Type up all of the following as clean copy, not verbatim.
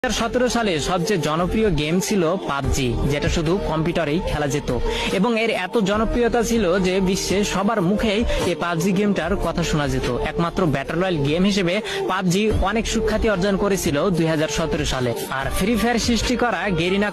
সালে সবচেয়ে জনপ্রিয় গেম ছিল পাবজি, যেটা শুধু কম্পিউটারেই খেলা যেত এবং এর এত জনপ্রিয়তা ছিল যে বিশ্বে সবার মুখেই এই পাবজি গেমটার কথা শোনা যেত। একমাত্র ব্যাটল রয়্যাল গেম হিসেবে পাবজি অনেক সুখ্যাতি অর্জন করেছিল 2017 সালে। আর ফ্রি ফায়ার সৃষ্টি করা গেরিনা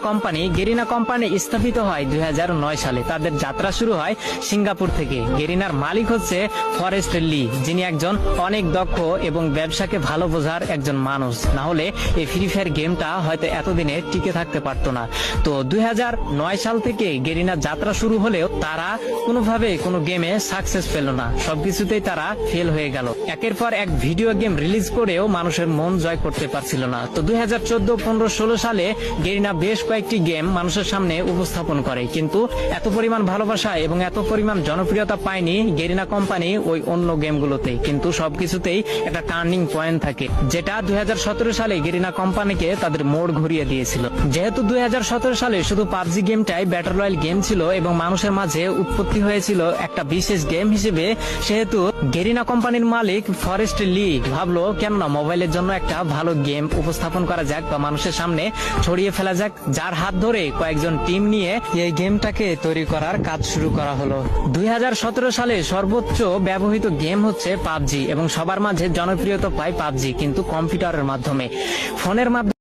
কোম্পানি স্থাপিত হয় 2009 সালে। তাদের যাত্রা শুরু হয় সিঙ্গাপুর থেকে। গেরিনার মালিক হচ্ছে ফরেস্ট লি, যিনি একজন অনেক দক্ষ এবং ব্যবসাকে ভালো বোঝার একজন মানুষ। না হলে এই ফ্রি ফায়ার গেমটা হয়তো এতদিনে টিকে থাকতে পারতো না। তো 2009 সাল থেকে গেরিনার যাত্রা শুরু হলেও তারা কোনোভাবে কোনো গেমে সাকসেস পেল না, সবকিছুতেই তারা ফেল হয়ে গেল। একের পর এক ভিডিও গেম রিলিজ করেও মানুষের মন জয় করতে পারছিল না। তো 2014, 15, 16 সালে গেরিনা বেশ কয়েকটি গেম মানুষের সামনে উপস্থাপন করে, কিন্তু এত পরিমাণ ভালোবাসা এবং এত পরিমাণ জনপ্রিয়তা পায়নি গেরিনা কোম্পানি ওই অন্য গেমগুলোতে। কিন্তু সবকিছুতেই একটা টার্নিং পয়েন্ট থাকে, যেটা 2017 সালে গেরিনা কোম্পানিকে তাদের মোড় ঘুরিয়ে দিয়েছিল। যেহেতু 2017 সালে শুধু পাবজি গেমটাই ব্যাটল রয়্যাল গেম ছিল এবং মানুষের মাঝে উৎপত্তি হয়েছিল একটা বিশেষ গেম হিসেবে, সেহেতু গেরিনা কোম্পানির মালিক ফরেস্ট লি ভাবলো কেন না মোবাইলের জন্য একটা ভালো গেম উপস্থাপন করা যাক বা মানুষের সামনে ছড়িয়ে ফেলা যাক, যার হাত ধরে কয়েকজন টিম নিয়ে এই গেমটাকে তৈরি করার কাজ শুরু করা হলো। 2017 সালে সর্বোচ্চ ব্যবহৃত গেম হচ্ছে পাবজি এবং সবার মাঝে জনপ্রিয়তা পায় পাবজি, কিন্তু কম্পিউটারের মাধ্যমে, ফোনের মাধ্যমে